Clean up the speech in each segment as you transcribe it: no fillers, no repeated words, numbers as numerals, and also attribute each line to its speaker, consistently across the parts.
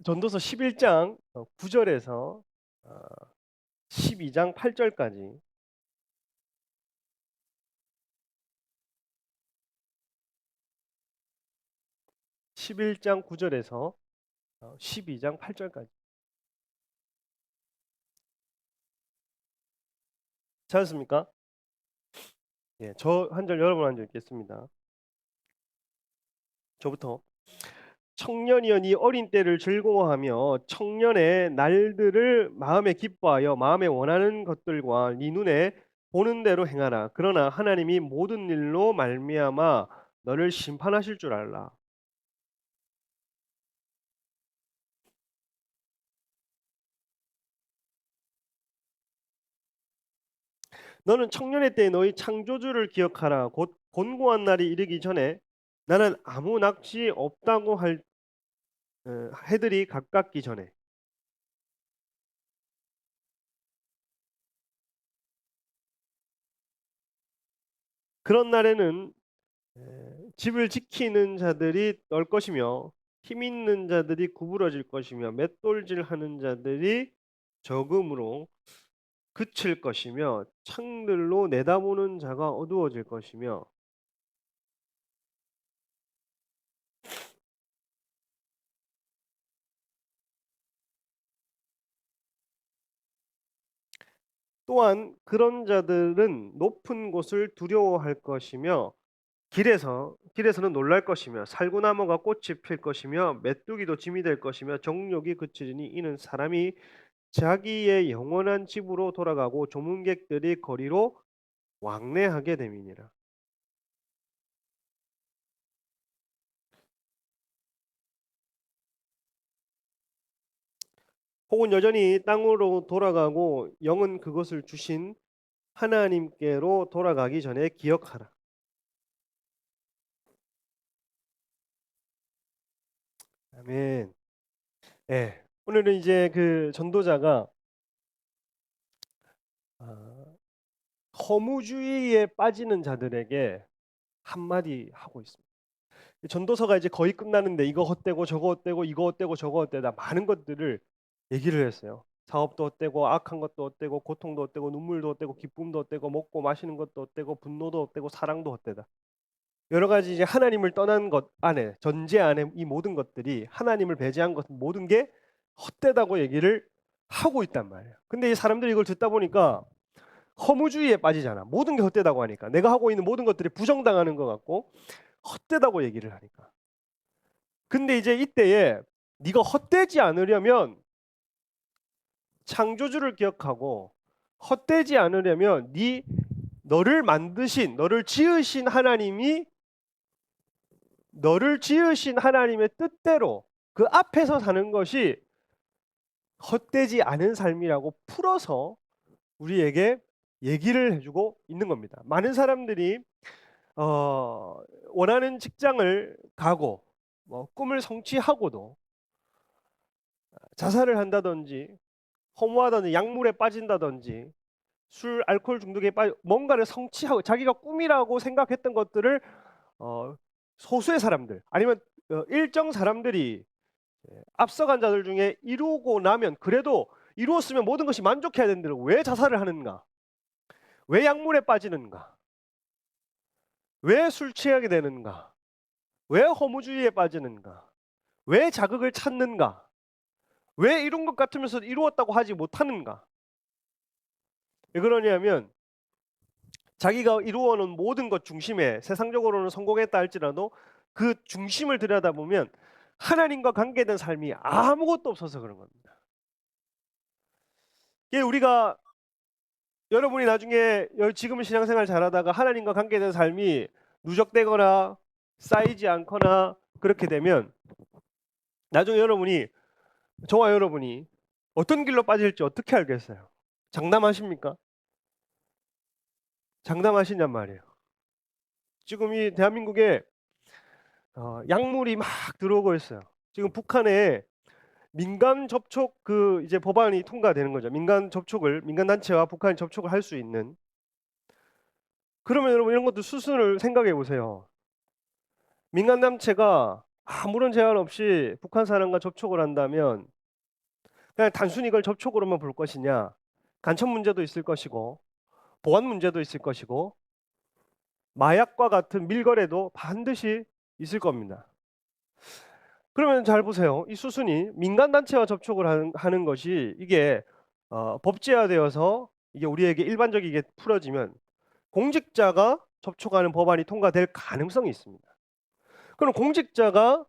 Speaker 1: 전도서 11장 9절에서 12장 8절까지 11장 9절에서 12장 8절까지 찾았습니까? 예, 저 한 절 여러분 한 절 읽겠습니다. 저부터. 청년이여 어린 때를 즐거워하며 청년의 날들을 마음에 기뻐하여 마음에 원하는 것들과 네 눈에 보는 대로 행하라. 그러나 하나님이 모든 일로 말미암아 너를 심판하실 줄 알라. 너는 청년의 때에 너희 창조주를 기억하라. 곧 곤고한 날이 이르기 전에 나는 아무 낚시 없다고 할 해들이 가깝기 전에 그런 날에는 집을 지키는 자들이 떨 것이며 힘 있는 자들이 구부러질 것이며 맷돌질하는 자들이 적음으로 그칠 것이며 창들로 내다보는 자가 어두워질 것이며 또한 그런 자들은 높은 곳을 두려워할 것이며 길에서는 놀랄 것이며 살구나무가 꽃이 필 것이며 메뚜기도 짐이 될 것이며 정욕이 그치리니 이는 사람이 자기의 영원한 집으로 돌아가고 조문객들이 거리로 왕래하게 됨이니라. 혹은 여전히 땅으로 돌아가고 영은 그것을 주신 하나님께로 돌아가기 전에 기억하라. 아멘. 예. 오늘은 이제 그 전도자가 아, 허무주의에 빠지는 자들에게 한마디 하고 있습니다. 전도서가 이제 거의 끝나는데 이거 헛되고 저거 헛되고 이거 헛되고 저거 헛되다 많은 것들을 얘기를 했어요. 사업도 헛되고 악한 것도 헛되고 고통도 헛되고 눈물도 헛되고 기쁨도 헛되고 먹고 마시는 것도 헛되고 분노도 헛되고 사랑도 헛되다. 여러 가지 이제 하나님을 떠난 것 안에 전제 안에 이 모든 것들이 하나님을 배제한 것 모든 게 헛되다고 얘기를 하고 있단 말이에요. 근데 이 사람들이 이걸 듣다 보니까 허무주의에 빠지잖아. 모든 게 헛되다고 하니까 내가 하고 있는 모든 것들이 부정당하는 것 같고 헛되다고 얘기를 하니까. 근데 이제 이때에 네가 헛되지 않으려면 창조주를 기억하고 헛되지 않으려면 너를 만드신 너를 지으신 하나님의 뜻대로 그 앞에서 사는 것이 헛되지 않은 삶이라고 풀어서 우리에게 얘기를 해주고 있는 겁니다. 많은 사람들이 원하는 직장을 가고 꿈을 성취하고도 자살을 한다든지 허무하다든지 약물에 빠진다든지 술, 알코올 중독에 빠져 뭔가를 성취하고 자기가 꿈이라고 생각했던 것들을 소수의 사람들 아니면 일정 사람들이 앞서간 자들 중에 이루고 나면 그래도 이루었으면 모든 것이 만족해야 되는데 왜 자살을 하는가? 왜 약물에 빠지는가? 왜 술 취하게 되는가? 왜 허무주의에 빠지는가? 왜 자극을 찾는가? 왜 이룬 것 같으면서 이루었다고 하지 못하는가? 왜 그러냐면 자기가 이루어놓은 모든 것 중심에 세상적으로는 성공했다 할지라도 그 중심을 들여다보면 하나님과 관계된 삶이 아무것도 없어서 그런 겁니다. 이게 우리가 여러분이 나중에 지금 신앙생활 잘하다가 하나님과 관계된 삶이 누적되거나 쌓이지 않거나 그렇게 되면 나중에 저와 여러분이 어떤 길로 빠질지 어떻게 알겠어요? 장담하십니까? 장담하시냔 말이에요. 지금 이 대한민국에 약물이 막 들어오고 있어요. 지금 북한에 민간 접촉 그 이제 법안이 통과되는 거죠. 민간 단체와 북한이 접촉을 할 수 있는. 그러면 여러분 이런 것도 수순을 생각해 보세요. 민간 단체가 아무런 제한 없이 북한 사람과 접촉을 한다면 그냥 단순히 이걸 접촉으로만 볼 것이냐? 간첩 문제도 있을 것이고 보안 문제도 있을 것이고 마약과 같은 밀거래도 반드시 있을 겁니다. 그러면 잘 보세요. 이 수순이 민간 단체와 접촉을 하는 것이 이게 법제화되어서 이게 우리에게 일반적이게 풀어지면 공직자가 접촉하는 법안이 통과될 가능성이 있습니다. 그럼 공직자가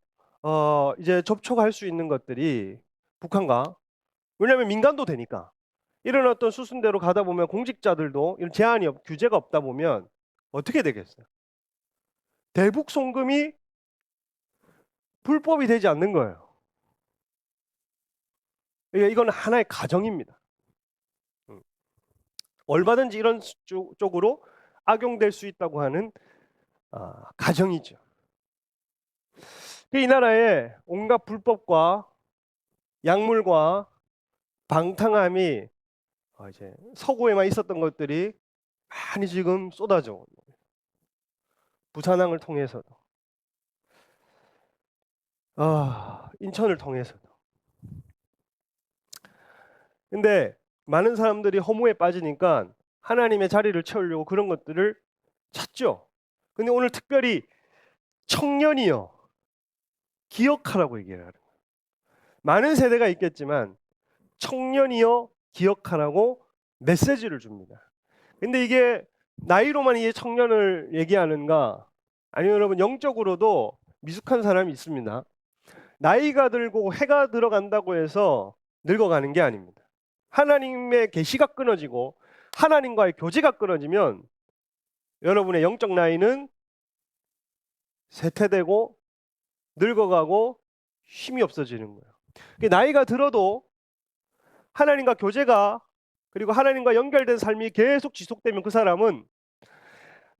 Speaker 1: 이제 접촉할 수 있는 것들이 북한과 왜냐하면 민간도 되니까 이런 어떤 수순대로 가다 보면 공직자들도 이런 제한이 규제가 없다 보면 어떻게 되겠어요? 대북 송금이 불법이 되지 않는 거예요. 이건 하나의 가정입니다. 얼마든지 이런 쪽으로 악용될 수 있다고 하는 가정이죠. 이 나라의 온갖 불법과 약물과 방탕함이 이제 서구에만 있었던 것들이 많이 지금 쏟아져 옵니다. 부산항을 통해서도 인천을 통해서도. 근데 많은 사람들이 허무에 빠지니까 하나님의 자리를 채우려고 그런 것들을 찾죠. 근데 오늘 특별히 청년이요 기억하라고 얘기를 하는 거예요. 많은 세대가 있겠지만 청년이요 기억하라고 메시지를 줍니다. 근데 이게 나이로만 이게 청년을 얘기하는가? 아니면 여러분 영적으로도 미숙한 사람이 있습니다. 나이가 들고 해가 들어간다고 해서 늙어가는 게 아닙니다. 하나님의 계시가 끊어지고 하나님과의 교제가 끊어지면 여러분의 영적 나이는 쇠퇴되고 늙어가고 힘이 없어지는 거예요. 나이가 들어도 하나님과 교제가 그리고 하나님과 연결된 삶이 계속 지속되면 그 사람은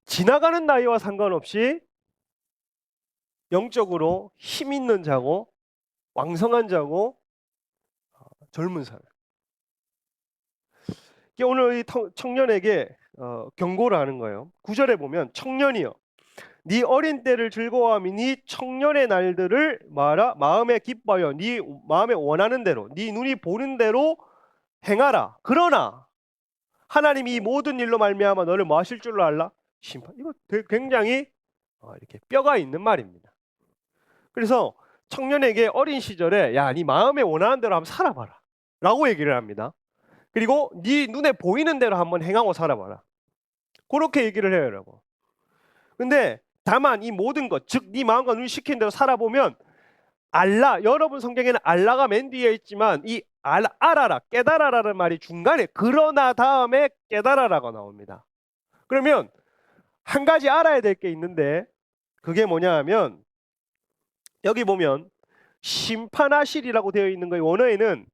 Speaker 1: 지나가는 나이와 상관없이 영적으로 힘 있는 자고 왕성한 자고 젊은 사람. 오늘 이 청년에게 경고를 하는 거예요. 9절에 보면 청년이여 네 어린 때를 즐거워하며 네 청년의 날들을 말아 마음에 기뻐하여 네 마음에 원하는 대로 네 눈이 보는 대로 행하라. 그러나 하나님이 이 모든 일로 말미암아 너를 뭐 하실 줄로 알라? 심판. 이거 굉장히 이렇게 뼈가 있는 말입니다. 그래서 청년에게 어린 시절에 야, 네 마음에 원하는 대로 한번 살아봐라 라고 얘기를 합니다. 그리고 네 눈에 보이는 대로 한번 행하고 살아봐라. 그렇게 얘기를 해요, 여러분. 근데 다만 이 모든 것, 즉 네 마음과 눈이 시킨 대로 살아보면 알라, 여러분 성경에는 알라가 맨 뒤에 있지만 이 알아라, 깨달아라는 말이 중간에 그러나 다음에 깨달아라가 나옵니다. 그러면 한 가지 알아야 될 게 있는데 그게 뭐냐 하면 여기 보면 심판하시리라고 되어 있는 거예요. 원어에는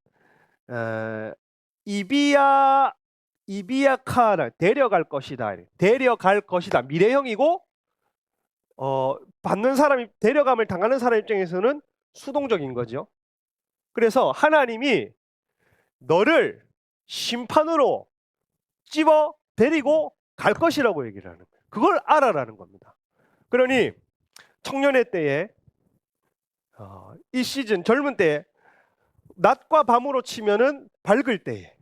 Speaker 1: 이비야카라 데려갈 것이다. 데려갈 것이다. 미래형이고 받는 사람이 데려감을 당하는 사람 입장에서는 수동적인 거죠. 그래서 하나님이 너를 심판으로 집어 데리고 갈 것이라고 얘기를 하는 거예요. 그걸 알아라는 겁니다. 그러니 청년의 때에 이 시즌 젊은 때에 낮과 밤으로 치면은 밝을 때에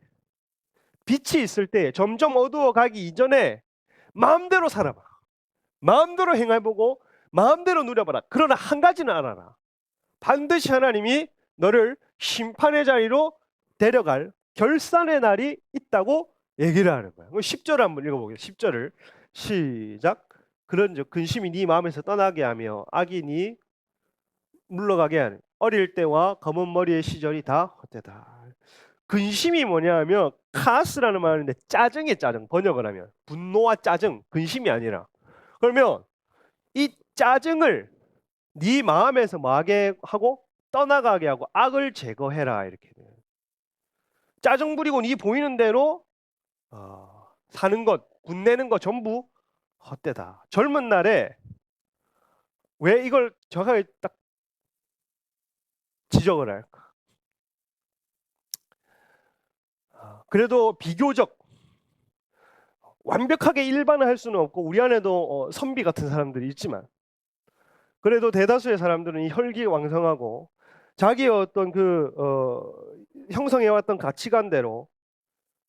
Speaker 1: 빛이 있을 때에 점점 어두워 가기 이전에 마음대로 살아봐. 마음대로 행해보고 마음대로 누려봐라. 그러나 한 가지는 알아라. 반드시 하나님이 너를 심판의 자리로 데려갈 결산의 날이 있다고 얘기를 하는 거야. 10절을 한번 읽어보겠습니다. 10절을 시작. 그런즉 근심이 네 마음에서 떠나게 하며 악인이 물러가게 하는 어릴 때와 검은 머리의 시절이 다 헛되다. 근심이 뭐냐 하면 카스라는 말인데 짜증의 짜증, 번역을 하면 분노와 짜증, 근심이 아니라. 그러면 이 짜증을 네 마음에서 뭐하게 하고 떠나가게 하고 악을 제거해라 이렇게 돼요. 짜증 부리고 네 보이는 대로 사는 것, 군내는 것 전부 헛되다. 젊은 날에 왜 이걸 정확하게 딱 지적을 할까? 그래도 비교적 완벽하게 일반화할 수는 없고 우리 안에도 선비 같은 사람들이 있지만 그래도 대다수의 사람들은 이 혈기왕성하고 자기의 어떤 형성해왔던 가치관대로,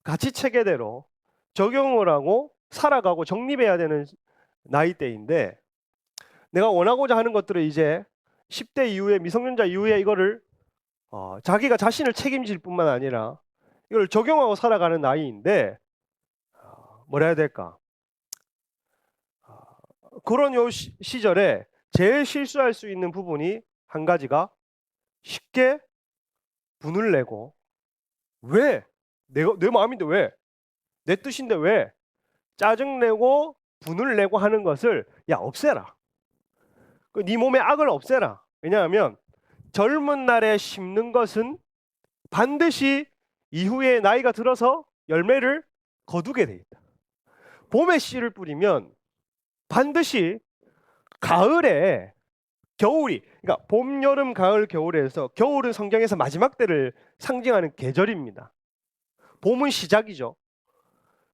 Speaker 1: 가치 체계대로 적용을 하고 살아가고 정립해야 되는 나이대인데, 내가 원하고자 하는 것들을 이제 10대 이후에, 미성년자 이후에 이거를 자기가 자신을 책임질 뿐만 아니라 이걸 적용하고 살아가는 나이인데, 뭐라 해야 될까? 그런 요 시절에 제일 실수할 수 있는 부분이 한 가지가, 쉽게 분을 내고, 왜? 내 마음인데 왜? 내 뜻인데 왜? 짜증내고 분을 내고 하는 것을 없애라. 네 몸의 악을 없애라. 왜냐하면 젊은 날에 심는 것은 반드시 이후에 나이가 들어서 열매를 거두게 돼 있다. 봄에 씨를 뿌리면 반드시 가을에, 겨울이, 그러니까 봄, 여름, 가을, 겨울에서, 겨울은 성경에서 마지막 때를 상징하는 계절입니다. 봄은 시작이죠.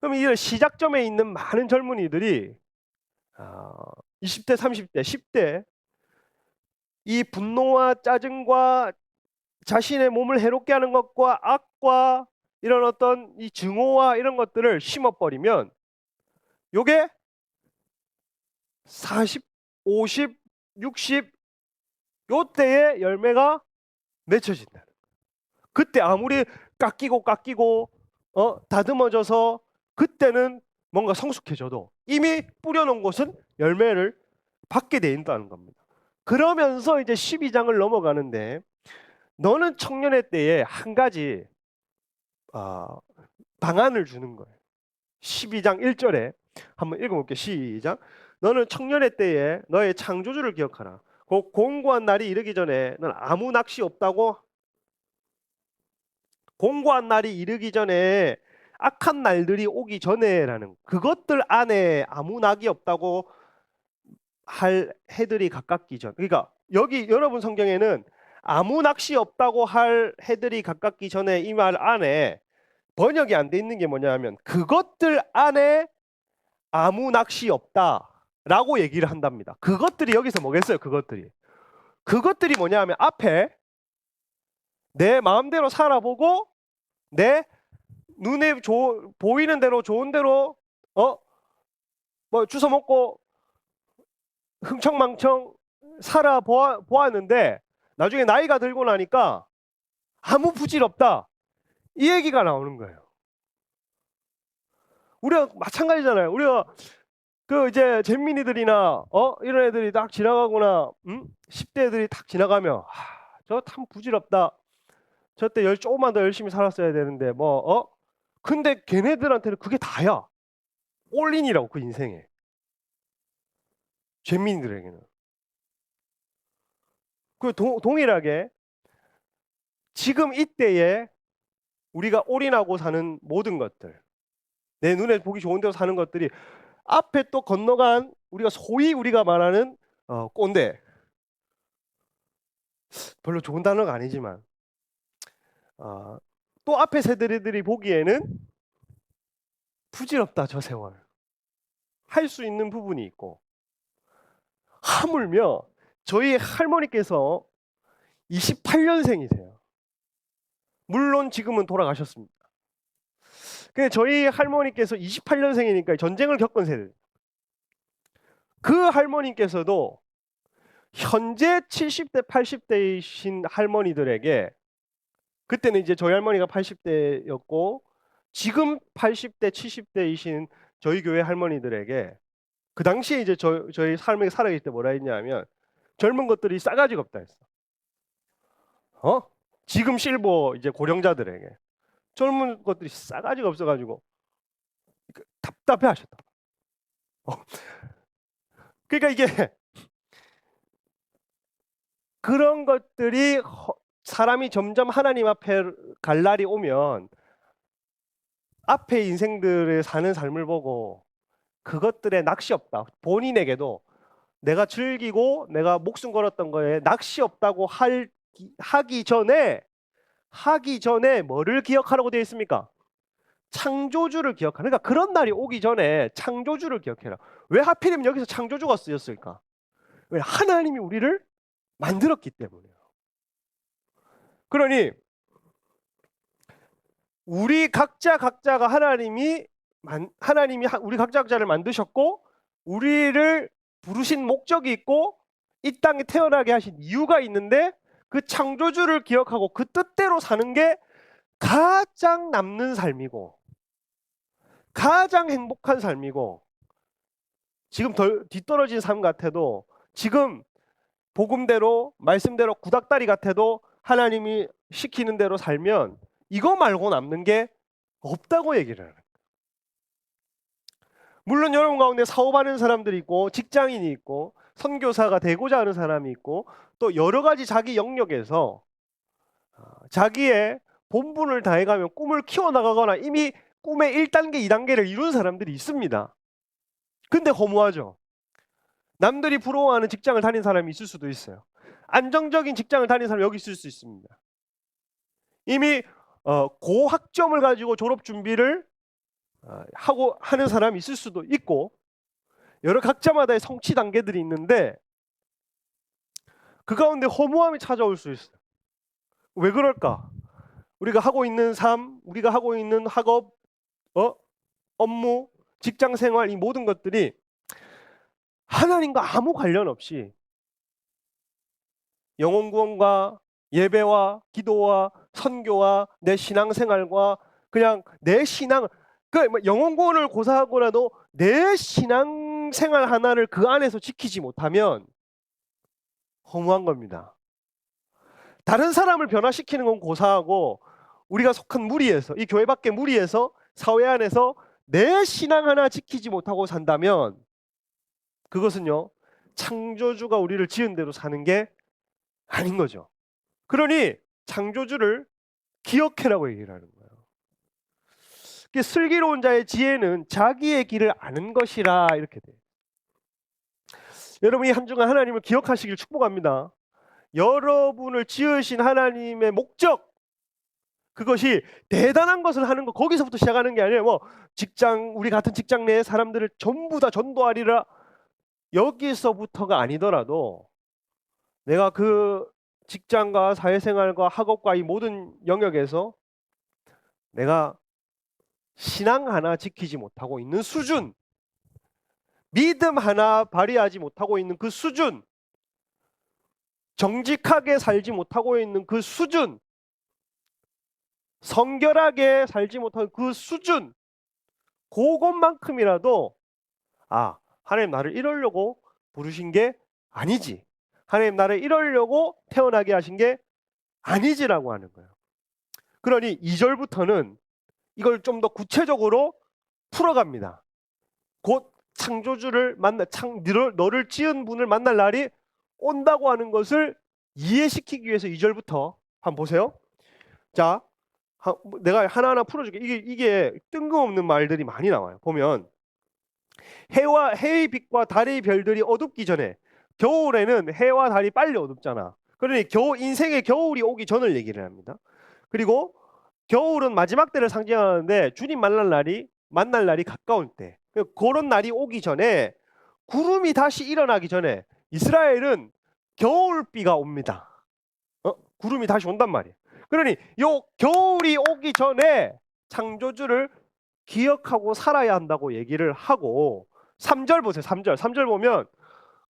Speaker 1: 그럼 이 시작점에 있는 많은 젊은이들이 20대, 30대, 10대 이 분노와 짜증과 자신의 몸을 해롭게 하는 것과 악과 이런 어떤 이 증오와 이런 것들을 심어버리면 요게 40, 50, 60 요때에 열매가 맺혀진다. 그때 아무리 깎이고 다듬어져서 그때는 뭔가 성숙해져도 이미 뿌려놓은 곳은 열매를 받게 돼 있다는 겁니다. 그러면서 이제 12장을 넘어가는데, 너는 청년의 때에 한 가지 방안을 주는 거예요. 12장 1절에 한번 읽어볼게요. 시작. 너는 청년의 때에 너의 창조주를 기억하라. 곧 공고한 날이 이르기 전에 넌 아무 낚시 없다고. 공고한 날이 이르기 전에, 악한 날들이 오기 전에라는, 그것들 안에 아무 낙이 없다고 할 해들이 가깝기 전. 그러니까 여기 여러분 성경에는 아무 낚시 없다고 할 해들이 가깝기 전에, 이 말 안에 번역이 안 돼 있는 게 뭐냐 하면 그것들 안에 아무 낚시 없다라고 얘기를 한답니다. 그것들이 여기서 뭐겠어요? 그것들이 뭐냐 하면 앞에 내 마음대로 살아보고 내 눈에 보이는 대로 좋은 대로 뭐 주워 먹고 흥청망청 살아보았는데 나중에 나이가 들고 나니까 아무 부질 없다, 이 얘기가 나오는 거예요. 우리가 마찬가지잖아요. 우리가 이제 잼민이들이나 이런 애들이 딱 지나가거나 10대 애들이 딱 지나가면 저 참 부질없다, 저때 조금만 더 열심히 살았어야 되는데 근데 걔네들한테는 그게 다야. 올인이라고, 그 인생에. 잼민이들에게는. 동일하게 지금 이때에 우리가 올인하고 사는 모든 것들, 내 눈에 보기 좋은 대로 사는 것들이 앞에 또 건너간 소위 우리가 말하는 꼰대, 별로 좋은 단어가 아니지만 또 앞에 세대들이 보기에는 부질없다, 저 세월. 할 수 있는 부분이 있고, 하물며 저희 할머니께서 28년생이세요. 물론 지금은 돌아가셨습니다. 근데 저희 할머니께서 28년생이니까 전쟁을 겪은 세대. 그 할머니께서도 현재 70대, 80대이신 할머니들에게, 그때는 이제 저희 할머니가 80대였고 지금 80대, 70대이신 저희 교회 할머니들에게 그 당시에 이제 저희 삶에 살아계실 때 뭐라 했냐면, 젊은 것들이 싸가지가 없다 했어. 지금 실버 이제 고령자들에게 젊은 것들이 싸가지가 없어가지고 답답해 하셨다. 그러니까 이게 그런 것들이, 사람이 점점 하나님 앞에 갈 날이 오면 앞에 인생들을 사는 삶을 보고 그것들에 낚시 없다, 본인에게도 내가 즐기고 내가 목숨 걸었던 거에 낚시 없다고 하기 전에 뭐를 기억하라고 되어 있습니까? 창조주를 기억하라. 그러니까 그런 날이 오기 전에 창조주를 기억해라. 왜 하필이면 여기서 창조주가 쓰였을까? 왜? 하나님이 우리를 만들었기 때문에요. 그러니 우리 각자가 하나님이 우리 각자를 만드셨고 우리를 부르신 목적이 있고 이 땅에 태어나게 하신 이유가 있는데 그 창조주를 기억하고 그 뜻대로 사는 게 가장 남는 삶이고 가장 행복한 삶이고 지금 덜 뒤떨어진 삶 같아도 지금 복음대로 말씀대로 구닥다리 같아도 하나님이 시키는 대로 살면 이거 말고 남는 게 없다고 얘기를 하는 거예요. 물론 여러분 가운데 사업하는 사람들이 있고 직장인이 있고 선교사가 되고자 하는 사람이 있고 또 여러 가지 자기 영역에서 자기의 본분을 다해가며 꿈을 키워나가거나 이미 꿈의 1단계, 2단계를 이룬 사람들이 있습니다. 근데 허무하죠. 남들이 부러워하는 직장을 다닌 사람이 있을 수도 있어요. 안정적인 직장을 다닌 사람이 여기 있을 수 있습니다. 이미 고학점을 가지고 졸업 준비를 하고 하는 사람이 있을 수도 있고 여러 각자마다의 성취 단계들이 있는데 그 가운데 허무함이 찾아올 수 있어요. 왜 그럴까? 우리가 하고 있는 삶, 우리가 하고 있는 학업, 업무, 직장 생활 이 모든 것들이 하나님과 아무 관련 없이 영혼 구원과 예배와 기도와 선교와 내 신앙생활과 그냥 내 신앙 영혼 구원을 고사하고라도 내 신앙생활 하나를 그 안에서 지키지 못하면 허무한 겁니다. 다른 사람을 변화시키는 건 고사하고 우리가 속한 무리에서 이 교회 밖의 무리에서 사회 안에서 내 신앙 하나 지키지 못하고 산다면 그것은요 창조주가 우리를 지은 대로 사는 게 아닌 거죠. 그러니 창조주를 기억해라고 얘기를 하는 거예요. 슬기로운 자의 지혜는 자기의 길을 아는 것이라 이렇게 돼요. 여러분이 한 주간 하나님을 기억하시길 축복합니다. 여러분을 지으신 하나님의 목적 그것이 대단한 것을 하는 거 거기서부터 시작하는 게 아니에요. 뭐 직장 우리 같은 직장 내의 사람들을 전부 다 전도하리라 여기서부터가 아니더라도 내가 그 직장과 사회생활과 학업과 이 모든 영역에서 내가 신앙 하나 지키지 못하고 있는 수준, 믿음 하나 발휘하지 못하고 있는 그 수준, 정직하게 살지 못하고 있는 그 수준, 성결하게 살지 못하는 그 수준, 그것만큼이라도 하나님 나를 이러려고 부르신 게 아니지. 하나님 나를 이러려고 태어나게 하신 게 아니지라고 하는 거예요. 그러니 2절부터는 이걸 좀 더 구체적으로 풀어갑니다. 곧 창조주를 너를 지은 분을 만날 날이 온다고 하는 것을 이해시키기 위해서 2절부터 한번 보세요. 자, 내가 하나하나 풀어줄게. 이게 뜬금없는 말들이 많이 나와요. 보면 해의 빛과 달의 별들이 어둡기 전에 겨울에는 해와 달이 빨리 어둡잖아. 그러니 인생의 겨울이 오기 전을 얘기를 합니다. 그리고 겨울은 마지막 때를 상징하는데 주님 만날 날이 가까운 때 그런 날이 오기 전에 구름이 다시 일어나기 전에 이스라엘은 겨울비가 옵니다. 구름이 다시 온단 말이에요. 그러니 요 겨울이 오기 전에 창조주를 기억하고 살아야 한다고 얘기를 하고 3절 보세요. 3절 보면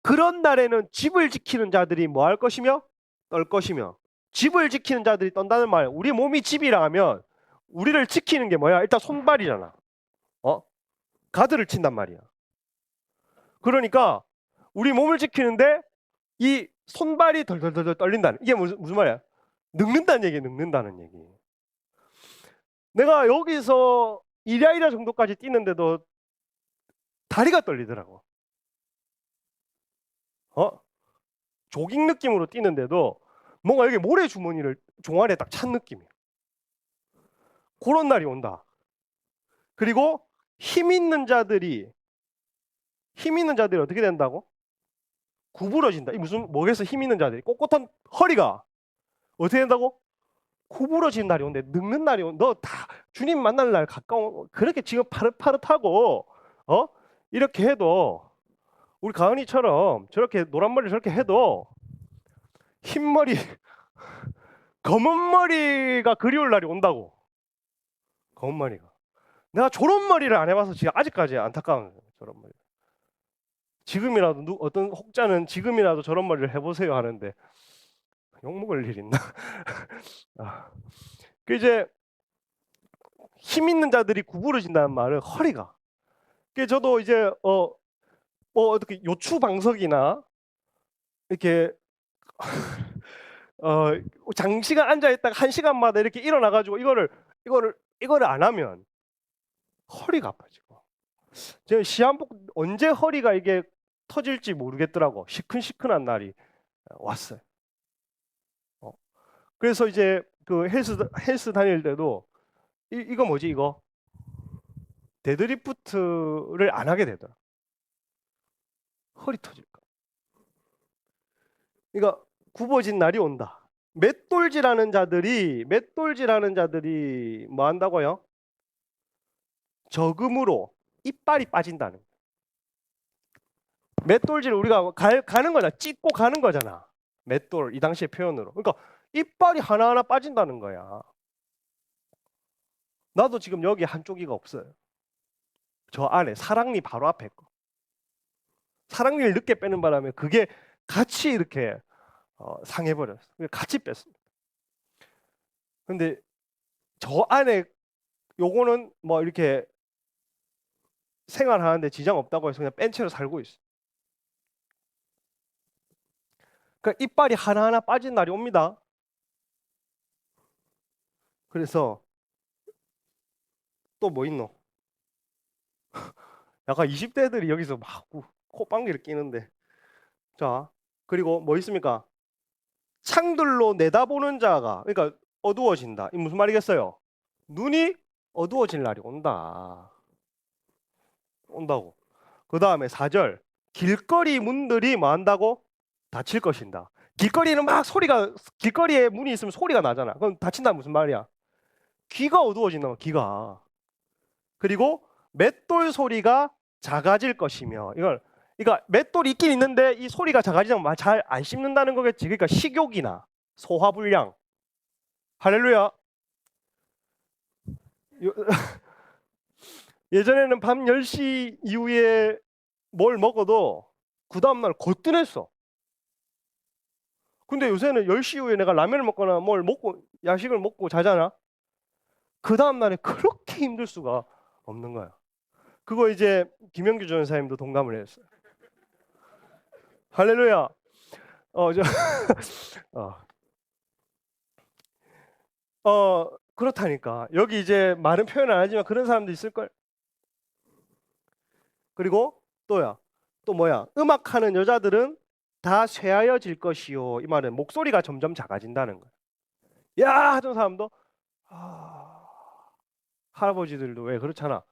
Speaker 1: 그런 날에는 집을 지키는 자들이 뭐 할 것이며 떨 것이며 집을 지키는 자들이 떤다는 말. 우리 몸이 집이라 하면 우리를 지키는 게 뭐야? 일단 손발이잖아. 가드를 친단 말이야. 그러니까 우리 몸을 지키는데 이 손발이 덜덜덜 떨린다는 이게 무슨 말이야? 늙는다는 얘기. 내가 여기서 이랴이랴 정도까지 뛰는데도 다리가 떨리더라고. 조깅 느낌으로 뛰는데도 뭔가 여기 모래 주머니를 종아리에 딱 찬 느낌이야. 그런 날이 온다. 그리고 힘 있는 자들이 어떻게 된다고? 구부러진다. 이 뭐겠어? 힘 있는 자들이 꼿꼿한 허리가 어떻게 된다고? 구부러지는 날이 온대. 늙는 날이 온. 너 다 주님 만날 날 가까운 그렇게 지금 파릇파릇하고 이렇게 해도 우리 가은이처럼 저렇게 노란 머리 저렇게 해도 흰 머리, 검은 머리가 그리울 날이 온다고. 검은 머리가. 내가 저런 머리를 안 해봐서 지금 아직까지 안타까운 거예요. 저런 머리. 지금이라도 어떤 혹자는 지금이라도 저런 머리를 해보세요 하는데 욕먹을 일 있나? 아. 그 이제 힘 있는 자들이 구부러진다는 말은 허리가. 그 저도 이제 뭐 어떻게 요추 방석이나 이렇게 어 장시간 앉아 있다가 1시간마다 이렇게 일어나 가지고 이거를 안 하면 허리가 아파지고. 제가 시한복 언제 허리가 이게 터질지 모르겠더라고. 시큰시큰한 날이 왔어요. 그래서 이제 그 헬스 다닐 때도 이거 뭐지 이거 데드리프트를 안 하게 되더라. 허리 터질까. 그러니까 굽어진 날이 온다. 맷돌질하는 자들이 뭐 한다고요? 적음으로 이빨이 빠진다는. 맷돌질 우리가 가는 거잖아. 찢고 가는 거잖아. 맷돌 이 당시의 표현으로. 그러니까 이빨이 하나하나 빠진다는 거야. 나도 지금 여기 한쪽이가 없어요. 저 안에 사랑니 바로 앞에 거. 사랑니를 늦게 빼는 바람에 그게 같이 이렇게 상해버렸어. 같이 뺐습니다. 근데 저 안에 요거는 뭐 이렇게 생활하는데 지장 없다고 해서 그냥 뺀 채로 살고 있어. 그러니까 이빨이 하나하나 빠진 날이 옵니다. 그래서 또 뭐 있노? 약간 20대들이 여기서 막 콧방귀를 끼는데. 자, 그리고 뭐 있습니까? 창들로 내다보는 자가, 그러니까 어두워진다. 이 무슨 말이겠어요? 눈이 어두워질 날이 온다고. 그 다음에 4절. 길거리 문들이 뭐 한다고? 닫힐 것인다. 길거리는 막 길거리에 문이 있으면 소리가 나잖아. 그럼 닫힌다 무슨 말이야? 귀가 어두워진다, 귀가. 그리고 맷돌 소리가 작아질 것이며, 그러니까 맷돌이 있긴 있는데 이 소리가 작아지면 잘 안 씹는다는 거겠지. 그러니까 식욕이나 소화불량. 할렐루야. 예전에는 밤 10시 이후에 뭘 먹어도 그 다음날 거뜬했어. 근데 요새는 10시 이후에 내가 라면을 먹거나 뭘 먹고 야식을 먹고 자잖아. 그 다음날에 그렇게 힘들 수가 없는 거야. 그거 이제 김영규 전사님도 동감을 했어요. 할렐루야. 어, 저, 그렇다니까. 여기 이제 말은 표현 안 하지만 그런 사람도 있을걸. 그리고 또 뭐야? 음악하는 여자들은 다 쇠하여질 것이요. 이 말은 목소리가 점점 작아진다는 거야. 야 하던 사람도 할아버지들도 왜 그렇잖아.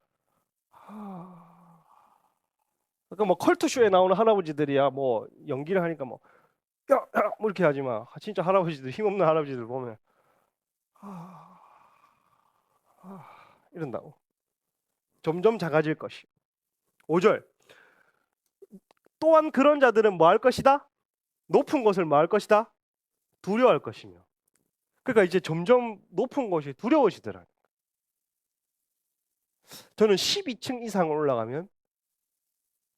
Speaker 1: 그러니까 뭐 컬투쇼에 나오는 할아버지들이야 뭐 연기를 하니까 뭐 야, 야, 뭐 이렇게 하지만 진짜 할아버지들 힘없는 할아버지들 보면 이런다고. 점점 작아질 것이. 5절. 또한 그런 자들은 뭐 할 것이다? 높은 것을 뭐 할 것이다? 두려워할 것이며. 그러니까 이제 점점 높은 것이 두려워지더라. 저는 12층 이상을 올라가면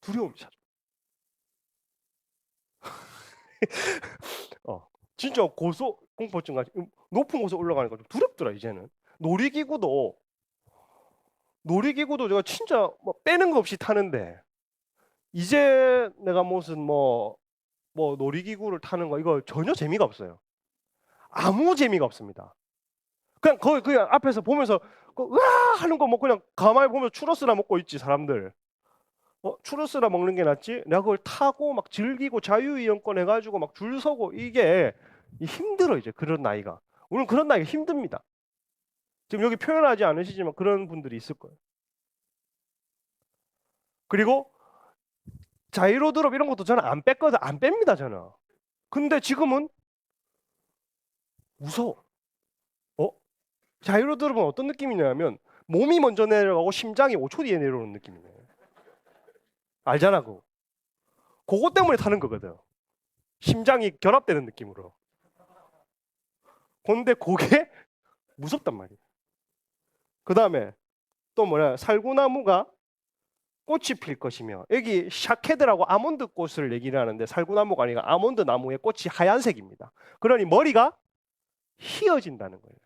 Speaker 1: 두려움이 찾아. 진짜 고소 공포증 같이 높은 곳에 올라가니까 좀 두렵더라 이제는. 놀이기구도 제가 진짜 뭐 빼는 거 없이 타는데 이제 내가 무슨 뭐 놀이기구를 타는 거 이거 전혀 재미가 없어요. 아무 재미가 없습니다. 그냥 앞에서 보면서 으아 하는 거 뭐 그냥 가만히 보면서 추러스나 먹고 있지 사람들. 추러스나 먹는 게 낫지. 내가 그걸 타고 막 즐기고 자유이용권 해가지고 막 줄 서고 이게 힘들어 이제 그런 나이가. 우리는 그런 나이가 힘듭니다. 지금 여기 표현하지 않으시지만 그런 분들이 있을 거예요. 그리고 자이로 드롭 이런 것도 저는 안 뺐거든. 안 뺍니다 저는. 근데 지금은 무서워. 자이로 드롭은 어떤 느낌이냐면 몸이 먼저 내려가고 심장이 5초 뒤에 내려오는 느낌이네. 알잖아 그거. 그것 때문에 타는 거거든. 심장이 결합되는 느낌으로. 근데 그게 무섭단 말이에요. 그 다음에 또 뭐냐, 살구나무가 꽃이 필 것이며, 여기 샤케드라고 아몬드 꽃을 얘기를 하는데 살구나무가 아니라 아몬드 나무의 꽃이 하얀색입니다. 그러니 머리가 휘어진다는 거예요.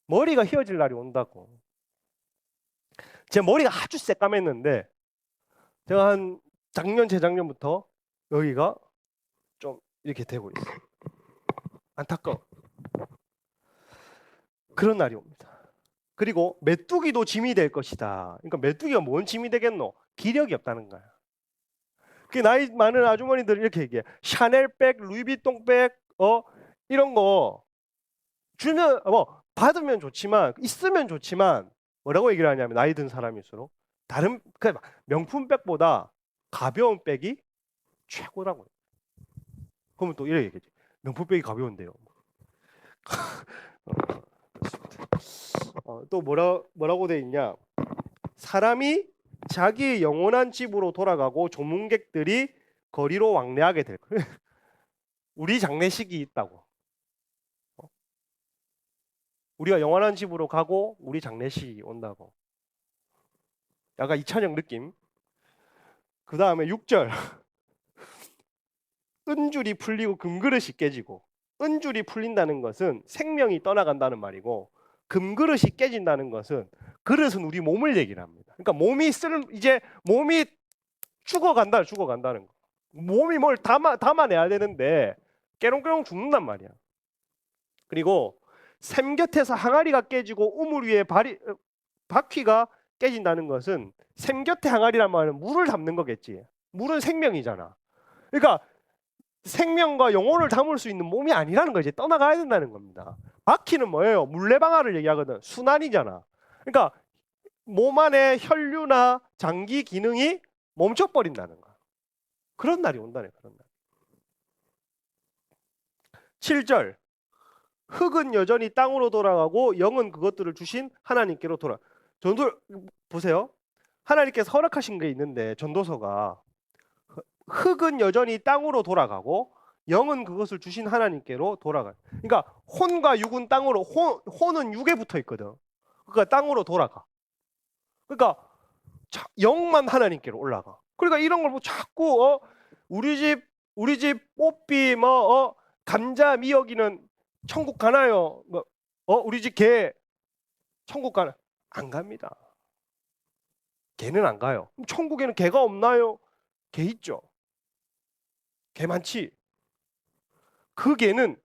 Speaker 1: 머리가 휘어질 날이 온다고. 제 머리가 아주 새까맸는데 제가 한 작년 재작년부터 여기가 좀 이렇게 되고 있어요. 안타까워. 그런 날이 옵니다. 그리고 메뚜기도 짐이 될 것이다. 그러니까 메뚜기가 뭔 짐이 되겠노? 기력이 없다는 거야. 그 나이 많은 아주머니들 이렇게 얘기해. 샤넬백, 루이비통백, 이런 거 주면 받으면 좋지만, 있으면 좋지만, 뭐라고 얘기를 하냐면 나이 든 사람일수록 다른 명품백보다 가벼운 백이 최고라고요. 그러면 또 이렇게 얘기하지. 명품백이 가벼운데요. 또 뭐라고 돼 있냐? 사람이 자기의 영원한 집으로 돌아가고 조문객들이 거리로 왕래하게 될 거예요. 우리 장례식이 있다고. 우리가 영원한 집으로 가고 우리 장례식이 온다고. 약간 이찬영 느낌. 그 다음에 6절. 은줄이 풀리고 금그릇이 깨지고. 은줄이 풀린다는 것은 생명이 떠나간다는 말이고, 금그릇이 깨진다는 것은, 그릇은 우리 몸을 얘기를 합니다. 그러니까 이제 몸이 죽어간다는 거. 몸이 뭘 담아내야 되는데 깨롱깨롱 죽는단 말이야. 그리고 샘 곁에서 항아리가 깨지고 우물 위에 바퀴가 깨진다는 것은, 샘 곁에 항아리란 말은 물을 담는 거겠지. 물은 생명이잖아. 그러니까 생명과 영혼을 담을 수 있는 몸이 아니라는 거지. 떠나가야 된다는 겁니다. 바퀴는 뭐예요? 물레방아를 얘기하거든. 순환이잖아. 그러니까 몸 안에 혈류나 장기 기능이 멈춰버린다는 거야. 그런 날이 온다네. 그런 날. 7절. 흙은 여전히 땅으로 돌아가고 영은 그것들을 주신 하나님께로 전도 보세요. 하나님께서 허락하신 게 있는데, 전도서가 흙은 여전히 땅으로 돌아가고 영은 그것을 주신 하나님께로 돌아가요. 그러니까 혼과 육은 땅으로, 혼은 육에 붙어 있거든. 그러니까 땅으로 돌아가. 그러니까 영만 하나님께로 올라가. 그러니까 이런 걸 뭐 자꾸 우리 집 뽀삐 감자 미역이는 천국 가나요? 우리 집 개 천국 가나? 안 갑니다. 개는 안 가요. 그럼 천국에는 개가 없나요? 개 있죠. 개 많지. 그 개는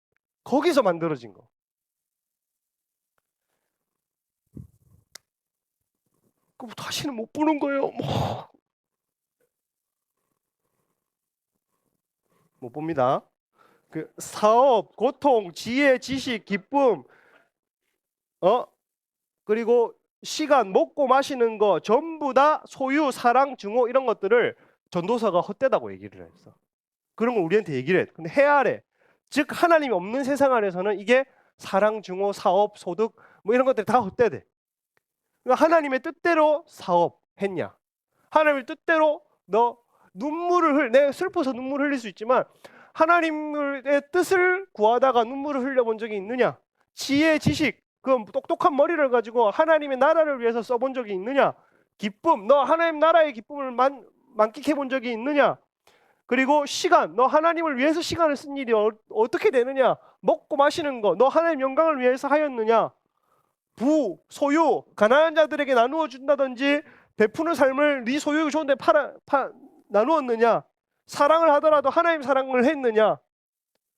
Speaker 1: 거기서 만들어진 거. 그럼 다시는 못 보는 거예요. 못 봅니다. 그 사업, 고통, 지혜, 지식, 기쁨, 그리고 시간, 먹고 마시는 거 전부 다 소유, 사랑, 증오 이런 것들을 전도서가 헛되다고 얘기를 했어. 그런 걸 우리한테 얘기를 해. 근데 해아래, 즉 하나님이 없는 세상 안에서는 이게 사랑, 증오, 사업, 소득 뭐 이런 것들이 다 헛되대. 그러니까 하나님의 뜻대로 사업했냐? 하나님의 뜻대로 너 내가 슬퍼서 눈물을 흘릴 수 있지만 하나님의 뜻을 구하다가 눈물을 흘려본 적이 있느냐? 지혜, 지식, 그 똑똑한 머리를 가지고 하나님의 나라를 위해서 써본 적이 있느냐? 기쁨, 너 하나님 나라의 기쁨을 만끽해 본 적이 있느냐? 그리고 시간, 너 하나님을 위해서 시간을 쓴 일이 어떻게 되느냐? 먹고 마시는 거, 너 하나님 영광을 위해서 하였느냐? 부, 소유, 가난한 자들에게 나누어 준다든지 베푸는 삶을 네 소유 좋은데 나누었느냐? 사랑을 하더라도 하나님 사랑을 했느냐?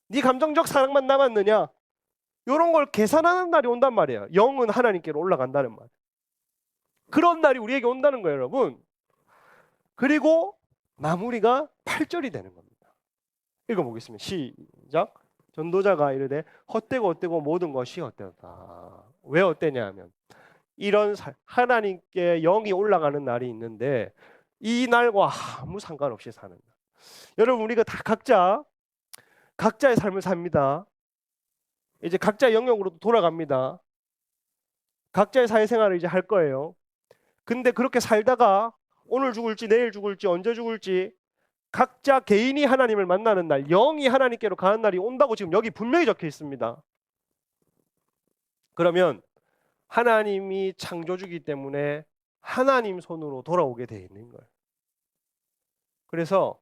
Speaker 1: 네 감정적 사랑만 남았느냐? 이런 걸 계산하는 날이 온단 말이에요. 영은 하나님께로 올라간다는 말. 그런 날이 우리에게 온다는 거예요, 여러분. 그리고 마무리가 8절이 되는 겁니다. 읽어보겠습니다. 시작. 전도자가 이르되 헛되고 모든 것이 헛되었다. 왜 헛되냐 하면 이런 하나님께 영이 올라가는 날이 있는데 이 날과 아무 상관없이 사는 날. 여러분, 우리가 다 각자의 삶을 삽니다. 이제 각자의 영역으로 돌아갑니다. 각자의 사회생활을 이제 할 거예요. 근데 그렇게 살다가 오늘 죽을지 내일 죽을지 언제 죽을지 각자 개인이 하나님을 만나는 날, 영이 하나님께로 가는 날이 온다고 지금 여기 분명히 적혀 있습니다. 그러면 하나님이 창조주기 때문에 하나님 손으로 돌아오게 되어 있는 거예요. 그래서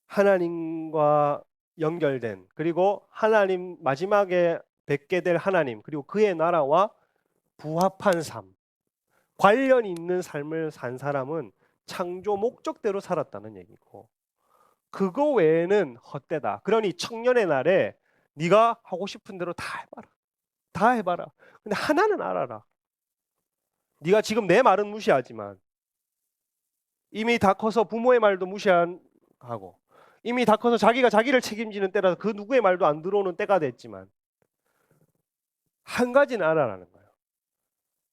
Speaker 1: 하나님과 연결된, 그리고 하나님 마지막에 뵙게 될 하나님, 그리고 그의 나라와 부합한 삶, 관련이 있는 삶을 산 사람은 창조 목적대로 살았다는 얘기고, 그거 외에는 헛되다. 그러니 청년의 날에 네가 하고 싶은 대로 다 해봐라. 다 해봐라. 근데 하나는 알아라. 네가 지금 내 말은 무시하지만 이미 다 커서 부모의 말도 무시하고 이미 다 커서 자기가 자기를 책임지는 때라서 그 누구의 말도 안 들어오는 때가 됐지만 한 가지는 알아라는 거예요.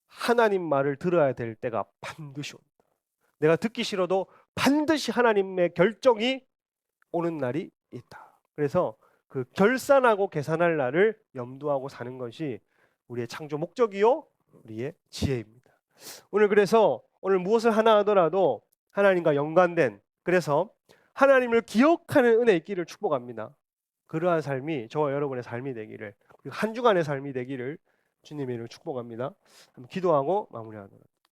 Speaker 1: 하나님 말을 들어야 될 때가 반드시 온다. 내가 듣기 싫어도 반드시 하나님의 결정이 오는 날이 있다. 그래서 그 결산하고 계산할 날을 염두하고 사는 것이 우리의 창조 목적이요, 우리의 지혜입니다. 오늘 그래서 오늘 무엇을 하나 하더라도 하나님과 연관된, 그래서 하나님을 기억하는 은혜 있기를 축복합니다. 그러한 삶이 저와 여러분의 삶이 되기를, 그리고 한 주간의 삶이 되기를 주님의 이름으로 축복합니다. 한번 기도하고 마무리하도록.